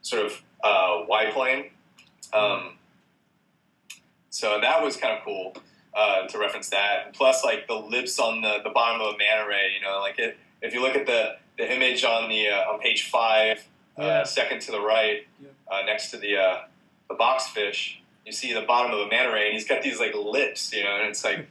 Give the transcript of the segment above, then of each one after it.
sort of wide plane. So that was kind of cool to reference that. And plus, like the lips on the bottom of a manta ray, you know, like if you look at the image on the on page 5, second to the right, next to the box fish, you see the bottom of a manta ray, and he's got these like lips, you know, and it's like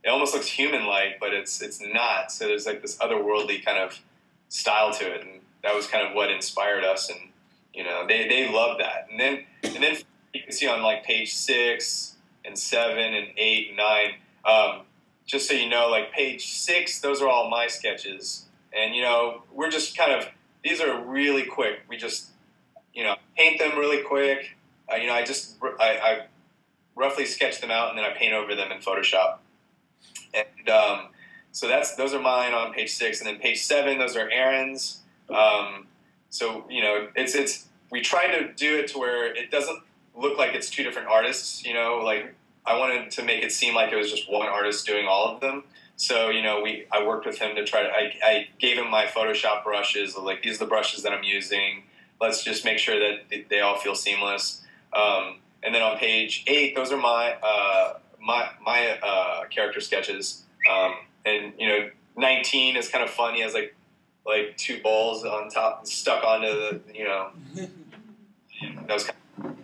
it almost looks human-like, but it's not. So there's like this otherworldly kind of style to it, and that was kind of what inspired us. And you know, they love that. And then you can see on like page 6 and 7 and 8 and 9. Just so you know, like page 6, those are all my sketches, and you know, we're just kind of, these are really quick. We just, you know, paint them really quick. You know, I roughly sketch them out, and then I paint over them in Photoshop. And so those are mine on page 6, and then page 7, those are Aaron's. So you know, we try to do it to where it doesn't look like it's two different artists. You know, like I wanted to make it seem like it was just one artist doing all of them. So you know, I worked with him to try to. I gave him my Photoshop brushes. Like, these are the brushes that I'm using. Let's just make sure that they all feel seamless. And then on page 8, those are my character sketches. And you know, 19 is kind of fun. He has like 2 balls on top stuck onto the, you know. That was kind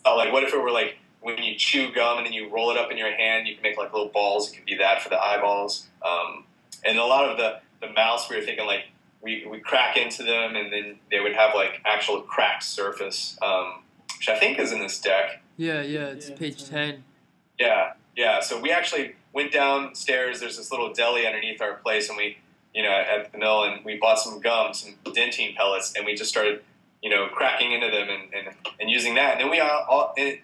of like, what if it were like when you chew gum and then you roll it up in your hand, you can make like little balls. It could be that for the eyeballs. And a lot of the mouths, we were thinking like we crack into them, and then they would have like actual cracked surface, which I think is in this deck. Yeah, it's page 10. Yeah. So we actually went downstairs. There's this little deli underneath our place, and we, you know, at the mill, and we bought some gum, some dentine pellets, and we just started, you know, cracking into them and using that. And then we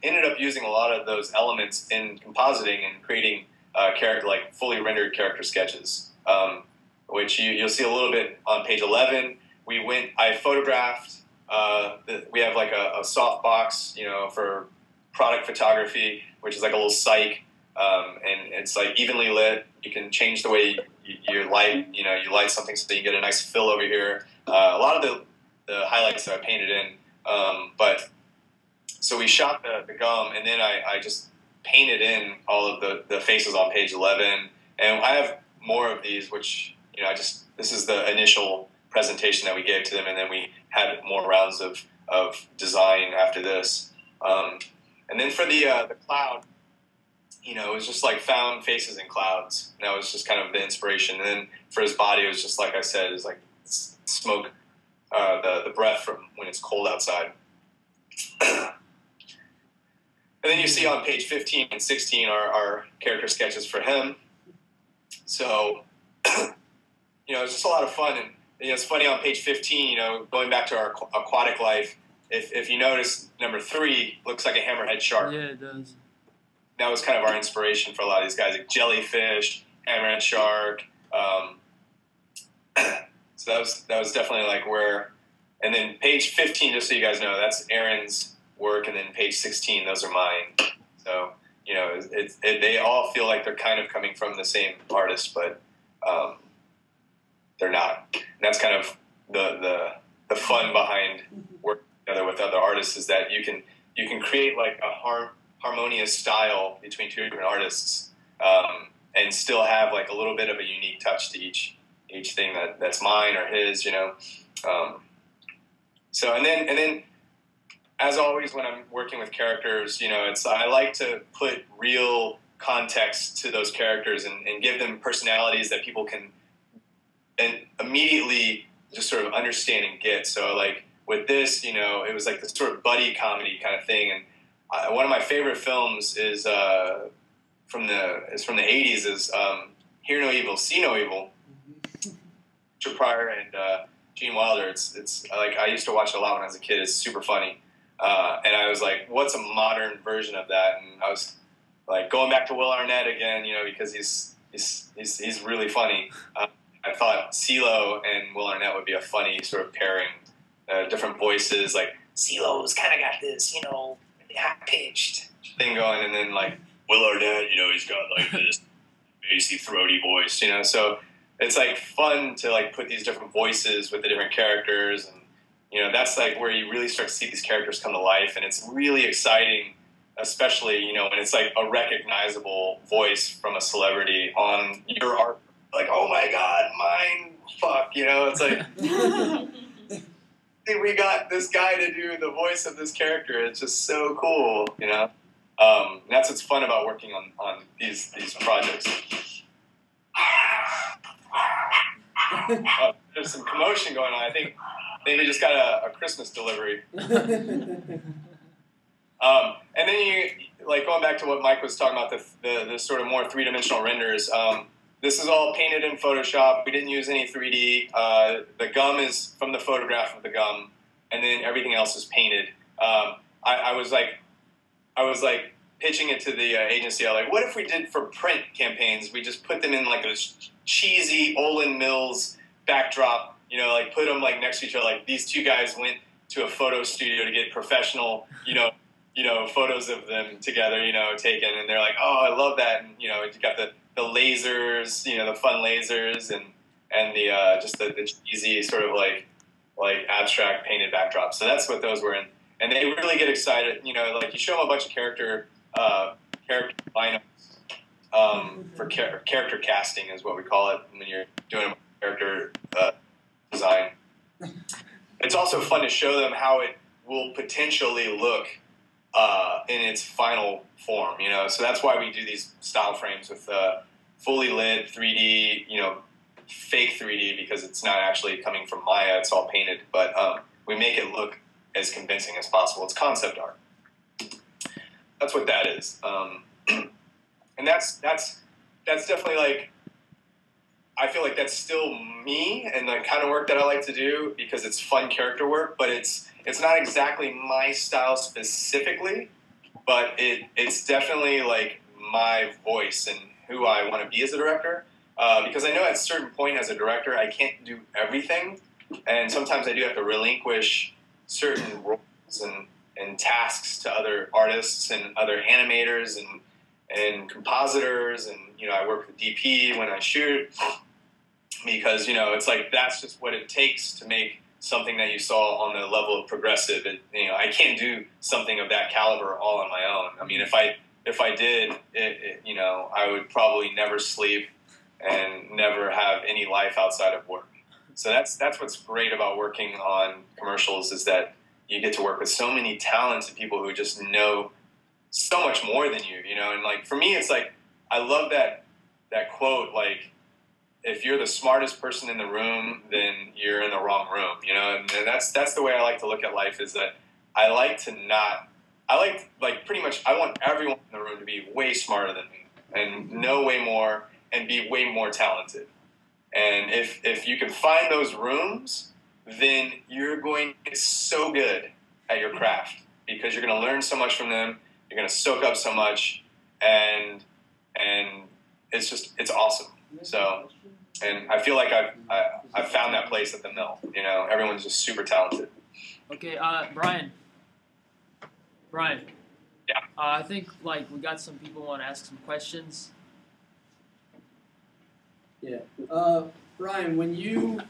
ended up using a lot of those elements in compositing and creating fully rendered character sketches, which you'll see a little bit on page 11. I photographed. We have like a soft box, you know, for product photography, which is like a little cyc, and it's like evenly lit. You can change the way you light. You know, you light something so you get a nice fill over here. A lot of the highlights that I painted in, but so we shot the gum, and then I just painted in all of the faces on page 11, and I have more of these, which, you know, this is the initial presentation that we gave to them, and then we had more rounds of design after this. And then for the cloud, you know, it was just like found faces in clouds. And that was just kind of the inspiration. And then for his body, it was just like I said, it was like smoke, the breath from when it's cold outside. And then you see on page 15 and 16 our character sketches for him. So, you know, it's just a lot of fun. And you know, it's funny on page 15, you know, going back to our aquatic life, if you notice, number 3 looks like a hammerhead shark. Yeah, it does. That was kind of our inspiration for a lot of these guys, like jellyfish, hammerhead shark. So that was definitely like where. And then page 15, just so you guys know, that's Aaron's work, and then page 16, those are mine. So you know, they all feel like they're kind of coming from the same artist, but they're not. And that's kind of the fun behind working together with other artists, is that you can create like a harmonious style between two different artists, and still have like a little bit of a unique touch to each thing that's mine or his, you know. So and then as always when I'm working with characters, you know, I like to put real context to those characters and give them personalities that people can immediately just sort of understand and get. So like with this, you know, it was like this sort of buddy comedy kind of thing. And one of my favorite films is from the 80s is Hear No Evil, See No Evil. Richard Pryor and Gene Wilder. It's like I used to watch it a lot when I was a kid. It's super funny. And I was like, what's a modern version of that? And I was like going back to Will Arnett again, you know, because he's really funny. I thought CeeLo and Will Arnett would be a funny sort of pairing. Different voices, like CeeLo's kind of got this, you know, high-pitched thing going, and then like Will Arnett, you know, he's got like this bassy, throaty voice, you know. So it's like fun to like put these different voices with the different characters, and that's like where you really start to see these characters come to life, and it's really exciting, especially, when it's like a recognizable voice from a celebrity on your art. Like, oh my God, mine, fuck, it's like, hey, we got this guy to do the voice of this character. It's just so cool, that's what's fun about working on these projects. There's some commotion going on. I think we just got a Christmas delivery. And then going back to what Mike was talking about, the sort of more three-dimensional renders. This is all painted in Photoshop. We didn't use any 3D. The gum is from the photograph of the gum, and then everything else is painted. I was pitching it to the agency. I was like, what if we did for print campaigns? We just put them in like this cheesy Olin Mills backdrop. Put them like next to each other. Like these two guys went to a photo studio to get professional, photos of them together, taken, and they're like, oh, I love that. And you got the lasers, the fun lasers, and the just the cheesy sort of like abstract painted backdrop. So that's what those were in, and they really get excited. You show them a bunch of character lineups for character casting is what we call it when you're doing a character design. It's also fun to show them how it will potentially look in its final form, So that's why we do these style frames with fully lit 3D, fake 3D, because it's not actually coming from Maya. It's all painted, but we make it look as convincing as possible. It's concept art. That's what that is, and that's definitely like. I feel like that's still me and the kind of work that I like to do because it's fun character work, but it's not exactly my style specifically, but it's definitely like my voice and who I want to be as a director. Because I know at a certain point as a director, I can't do everything, and sometimes I do have to relinquish certain roles and tasks to other artists and other animators and compositors, and I work with DP when I shoot. Because, it's like that's just what it takes to make something that you saw on the level of progressive. I can't do something of that caliber all on my own. I mean, if I did, I would probably never sleep and never have any life outside of work. So that's what's great about working on commercials is that you get to work with so many talented people who just know so much more than you, And like for me, it's like I love that quote, like, if you're the smartest person in the room, then you're in the wrong room, And that's the way I like to look at life. Is that I want everyone in the room to be way smarter than me and know way more and be way more talented. And if you can find those rooms, then you're going to get so good at your craft because you're going to learn so much from them. You're going to soak up so much, and it's awesome. So, and I feel like I've found that place at the mill. Everyone's just super talented. Okay, Brian. Yeah. I think we got some people want to ask some questions. Yeah. Brian, when you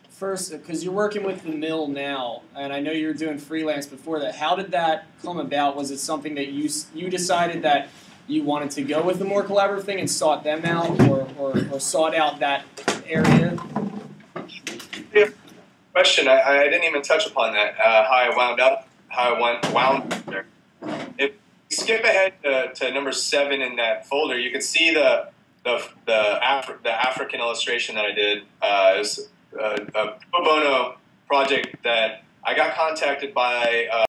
first, because you're working with the mill now, and I know you were doing freelance before that, how did that come about? Was it something that you decided that you wanted to go with the more collaborative thing and sought them out, or sought out that area? Yeah. Question. I didn't even touch upon that. How I wound up there. If you skip ahead to number 7 in that folder, you can see the African illustration that I did. It was a pro bono project that I got contacted by.